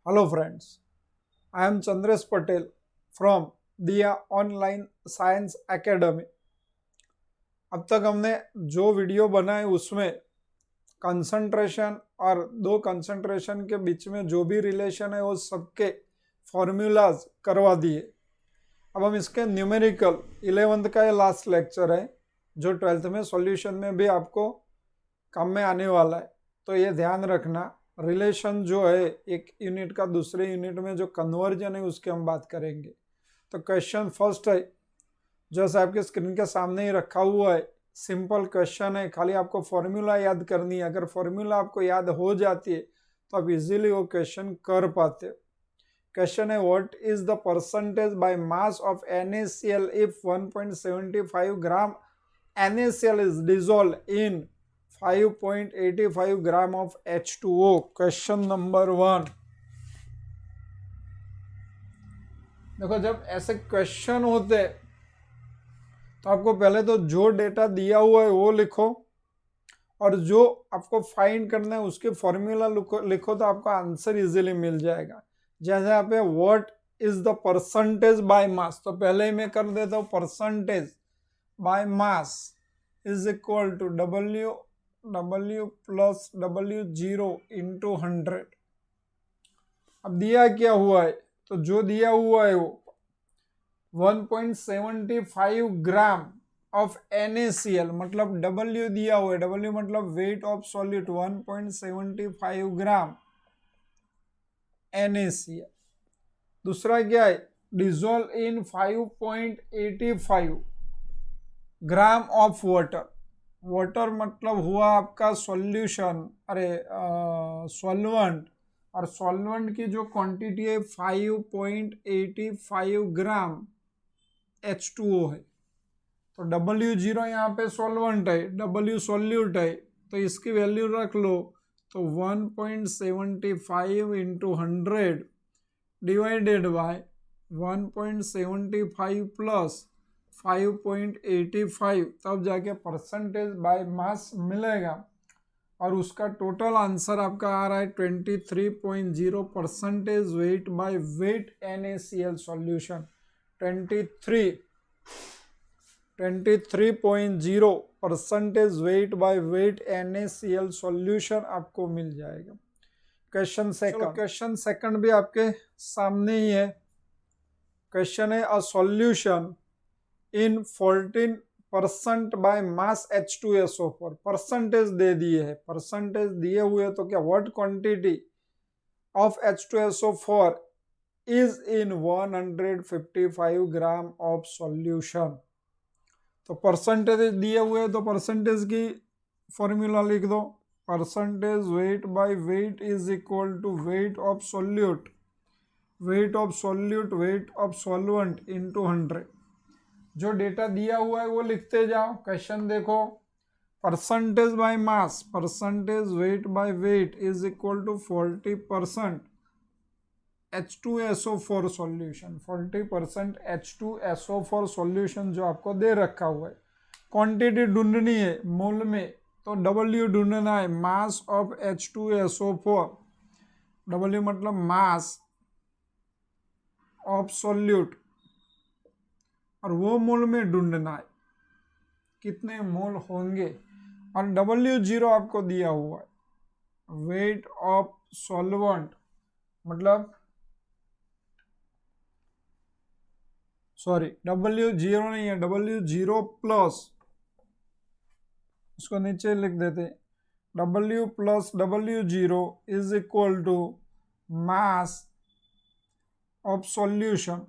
Hello friends, I am Chandresh Patel from दिया online science academy. अब तक हमने जो वीडियो बनाए उसमें कंसंट्रेशन और दो कंसंट्रेशन के बीच में जो भी रिलेशन है वो सबके फॉर्मूलाज करवा दिए। अब हम इसके न्यूमेरिकल 11th का ये लास्ट लेक्चर है जो 12th में सॉल्यूशन में भी आपको काम में आने वाला है। तो ये ध्यान रखना, रिलेशन जो है एक यूनिट का दूसरे यूनिट में जो कन्वर्जन है उसकी हम बात करेंगे। तो क्वेश्चन फर्स्ट है, जैसे आपके स्क्रीन के सामने ही रखा हुआ है, सिंपल क्वेश्चन है, खाली आपको फॉर्मूला याद करनी है। अगर फॉर्मूला आपको याद हो जाती है तो आप इजीली वो क्वेश्चन कर पाते हो। क्वेश्चन है, what is the percentage by mass of NaCl if 1.75 gram NaCl is dissolve in 5.85 gram of H2O। Question number 1। देखो, जब ऐसे क्वेश्चन होते तो आपको पहले तो जो डेटा दिया हुआ है वो लिखो और जो आपको फाइंड करना है उसके फॉर्मूला लिखो तो आपको आंसर इजीली मिल जाएगा। जैसे यहाँ पे what is the percentage by mass, तो पहले ही मैं कर देता हूँ percentage by mass is equal to W plus W0 into 100। अब दिया क्या हुआ है, तो जो दिया हुआ है वो 1.75 ग्राम ऑफ NaCl, मतलब W दिया हुआ है, W मतलब wait of solute 1.75 gram NaCl। दूसरा क्या है, dissolve in 5.85 gram of water. Water मतलब हुआ आपका सॉल्यूशन, अरे सॉल्वेंट, और सॉल्वेंट की जो क्वांटिटी है 5.85 ग्राम H2O है। तो W0 यहाँ पे सॉल्वेंट है, W सॉल्यूट है, तो इसकी वैल्यू रख लो। तो 1.75 इंटू 100 डिवाइडेड बाय 1.75 प्लस 5.85, तब जाके परसेंटेज बाय मास मिलेगा। और उसका टोटल आंसर आपका आ रहा है 23.0 percentage weight by wait NaCl solution. 23.0 percentage weight by wait NaCl solution आपको मिल जाएगा। क्वेश्चन सेकंड भी आपके सामने ही है। क्वेश्चन है, a solution in 14% by mass H2SO4। Percentage दे दिए है, परसेंटेज दिए हुए तो क्या, what quantity of H2SO4 is in 155 gram of solution. तो परसेंटेज दिए हुए तो परसेंटेज की फॉर्मूला लिख दो। Percentage weight by weight is equal to weight of solute, weight of solute, weight of solvent into 100। जो डेटा दिया हुआ है वो लिखते जाओ। क्वेश्चन देखो, percentage by mass, percentage weight by weight is equal to 40% H2SO4 solution, 40% H2SO4 solution जो आपको दे रखा हुआ है। क्वांटिटी ढूंढनी है मोल में, तो W ढूंढना है, मास ऑफ H2SO4। W मतलब मास ऑफ सॉल्यूट, और वो मोल में ढूंढना है कितने मोल होंगे। और W0 आपको दिया हुआ है, वेट ऑफ सॉल्वेंट, मतलब सॉरी W0 नहीं है, W0 प्लस, इसको नीचे लिख देते, W plus W0 is equal to mass of solution.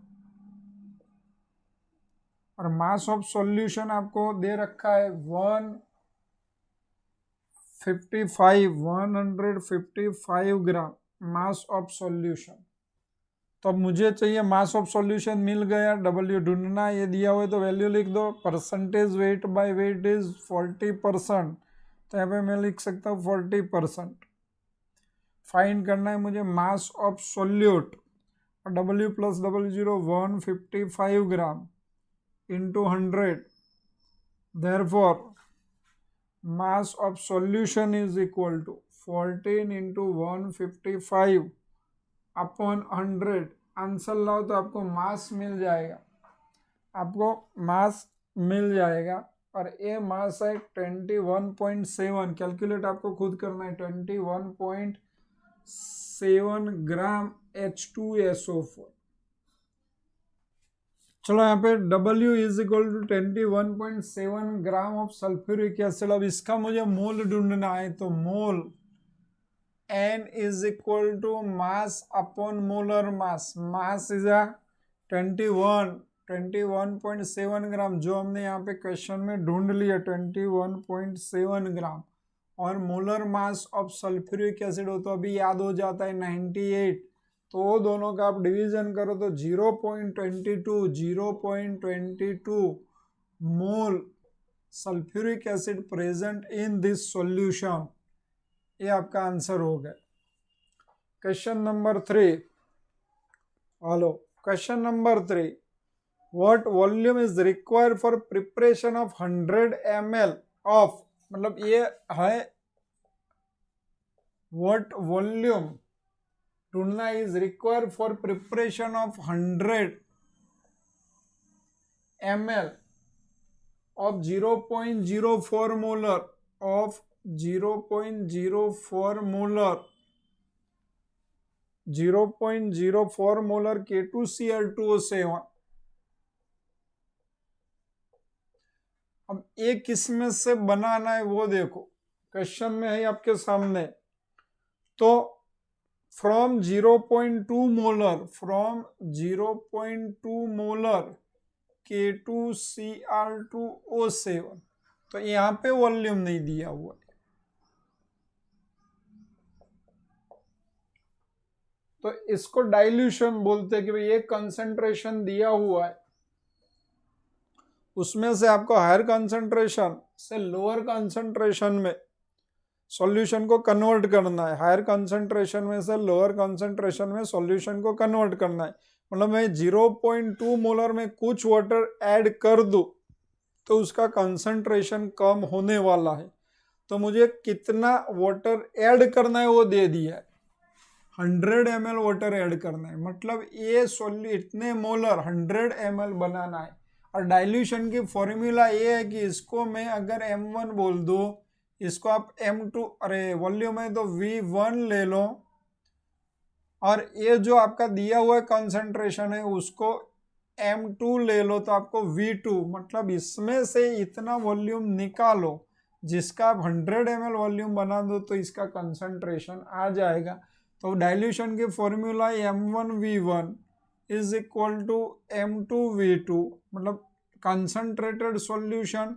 और मास ऑफ सॉल्यूशन आपको दे रखा है 155 ग्राम मास ऑफ सॉल्यूशन। तो अब मुझे चाहिए मास ऑफ सॉल्यूशन, मिल गया, W ढूंढना ये दिया हुआ है तो वैल्यू लिख दो। Percentage weight by weight is 40%, तो यहाँ पे मैं लिख सकता हूँ 40%। फाइंड करना है मुझे मास ऑफ सॉल्यूट, और W plus W0 155 gram into 100, therefore mass of solution is equal to 14 into 155 upon 100 answer लाओ तो आपको मास मिल जाएगा, आपको मास मिल जाएगा। और ये मास है 21.7, कैलकुलेट आपको खुद करना है, 21.7 ग्राम H2SO4। चलो यहाँ पे W is equal to 21.7 gram of sulphuric acid. अब इसका मुझे मोल ढूंढना है, तो mole N is equal to mass upon molar mass. Mass is 21.7 gram, जो हमने यहाँ पे क्वेश्चन में ढूंढ लिया 21.7 ग्राम। और molar mass of sulphuric acid हो तो अभी याद हो जाता है 98, तो दोनों का आप डिवीजन करो तो 0.22 mole sulphuric acid present in this solution. ये आपका आंसर हो गया। Question number 3, hello, question number 3, what volume is required for preparation of 100 ml of, मतलब ये है व्हाट वॉल्यूम ढूंढना is required for preparation of 100 ml of 0.04 molar of 0.04 molar K2Cl2O7। अब एक किसमें से बनाना है वो देखो, क्वेश्चन में है आपके सामने। तो फ्रॉम 0.2 मोलर K2Cl2O7, तो यहाँ पे वॉल्यूम नहीं दिया हुआ है, तो इसको डाइल्यूशन बोलते हैं कि भाई ये कंसंट्रेशन दिया हुआ है, उसमें से आपको हायर कंसंट्रेशन से लोअर कंसंट्रेशन में सॉल्यूशन को कन्वर्ट करना है, हायर कंसंट्रेशन में से लोअर कंसंट्रेशन में सॉल्यूशन को कन्वर्ट करना है। मतलब मैं 0.2 मोलर में कुछ वाटर ऐड कर दूं तो उसका कंसंट्रेशन कम होने वाला है, तो मुझे कितना वाटर ऐड करना है वो दे दिया है, 100 ml वाटर ऐड करना है। मतलब ये इतने मोलर 100 ml बनाना है। और डाइल्यूशन की फॉर्मूला ये है कि इसको मैं अगर M1 बोल दूं, इसको आप M2, अरे वॉल्यूम है तो V1 ले लो, और ये जो आपका दिया हुआ कंसंट्रेशन है उसको M2 ले लो तो आपको V2, मतलब इसमें से इतना वॉल्यूम निकालो जिसका आप 100 ml वॉल्यूम बना दो तो इसका कंसंट्रेशन आ जाएगा। तो डाइल्यूशन की formula M1V1 is equal to M2V2, मतलब concentrated solution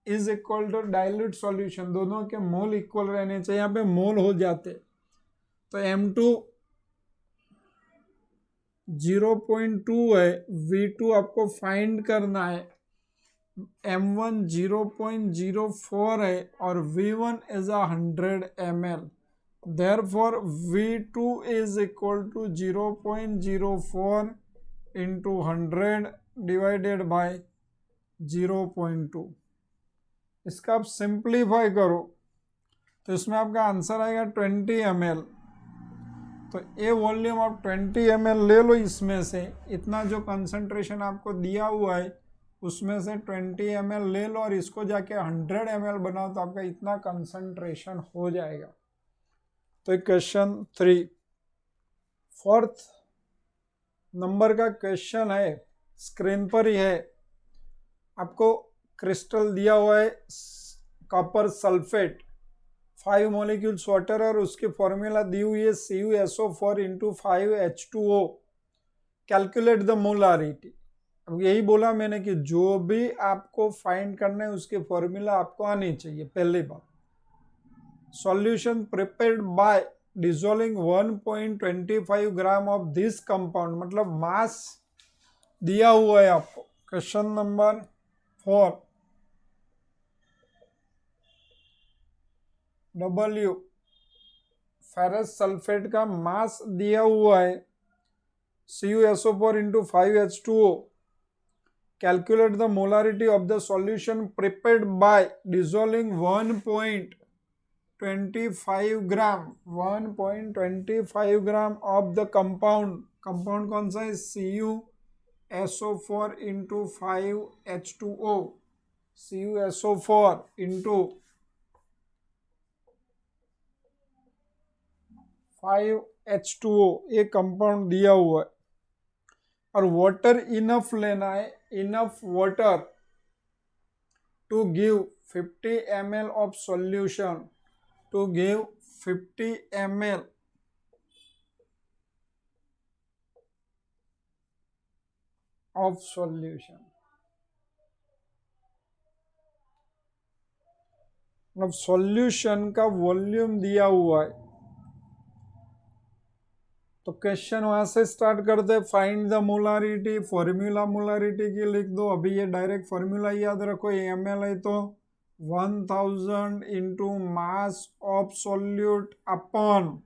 is equal to dilute solution, दोनों के मोल इक्वल रहने चाहिए, यहाँ पे मोल हो जाते। तो M2 0.2 है, V2 आपको फाइंड करना है, M1 0.04 है और V1 is 100 ml। Therefore V2 is equal to 0.04 into 100 divided by 0.2। इसका आप सिंप्लीफाई करो तो इसमें आपका आंसर आएगा 20 ml। तो ये वॉल्यूम आप 20 ml ले लो, इसमें से इतना जो कंसंट्रेशन आपको दिया हुआ है उसमें से 20 ml ले लो और इसको जाके 100 ml बनाओ तो आपका इतना कंसंट्रेशन हो जाएगा। तो क्वेश्चन 3, 4th नंबर का क्वेश्चन है, स्क्रीन पर ही है, आपको क्रिस्टल दिया हुआ है कॉपर सल्फेट 5 मॉलिक्यूल्स वाटर और उसकी फॉर्मूला दी हुई है CuSO4 into 5H2O, calculate the molarity. अब यही बोला मैंने कि जो भी आपको फाइंड करना है उसकी फॉर्मूला आपको आनी चाहिए। पहली बात, solution prepared by dissolving 1.25 gram of this compound, मतलब मास दिया हुआ है आपको। Question number 4, W ferrous sulphate का मास दिया हुआ है CuSO4 into 5H2O, calculate the molarity of the solution prepared by dissolving 1.25 1.25 gram 1.25 gram of the compound कौन सा है CuSO4 into 5H2O CuSO4 into 5H2O ये कंपाउंड दिया हुआ है और वाटर इनफ लेना है, enough water to give 50 ml of solution, to give 50 ml of solution. अब सॉल्यूशन का वॉल्यूम दिया हुआ है तो क्वेश्चन वहां से स्टार्ट करते, find the molarity, formula molarity की लिख दो। अभी ये डायरेक्ट फॉर्मूला याद रखो, ये ml है तो 1000 into mass of solute upon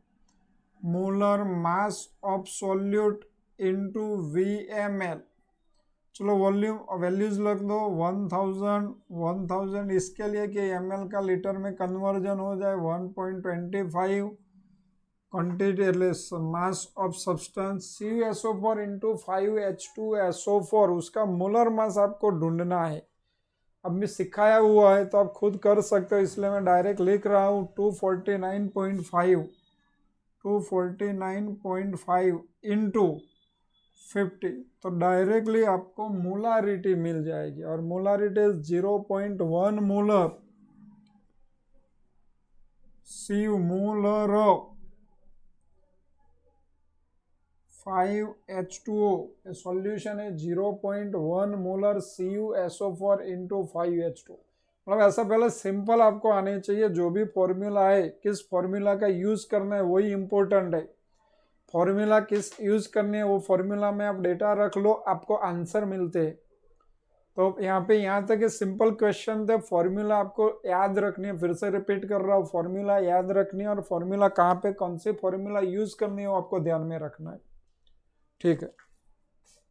molar mass of solute into VmL। चलो वॉल्यूम वैल्यूज लिख दो 1000 इसके लिए कि ml का लीटर में कन्वर्जन हो जाए 1.25 quantity mass of substance CuSO4 into 5H2SO4 उसका मोलर मास आपको ढूंढना है। अब मैं सिखाया हुआ है तो आप खुद कर सकते हो, इसलिए मैं डायरेक्ट लिख रहा हूँ 249.5 इंटू 50 तो डायरेक्टली आपको मोलारिटी मिल जाएगी और molarity 0.1 molar molar 5H2O solution है 0.1 मोलर CuSO4 इंटू 5H2। मतलब ऐसा पहले सिंपल आपको आने चाहिए, जो भी फॉर्मूला है किस फॉर्मूला का यूज करना है वही इंपॉर्टेंट है। फॉर्मूला किस यूज करनी है वो फॉर्मूला में आप डेटा रख लो, आपको आंसर मिलते हैं। तो यहाँ तक सिंपल क्वेश्चन थे, फॉर्मूला आपको याद रखनी है, फिर से रिपीट कर रहा हूँ, फॉर्मूला याद रखनी है और फॉर्मूला कहाँ पे कौन सी फॉर्मूला यूज करनी है वो आपको ध्यान में रखना है। ठीक है।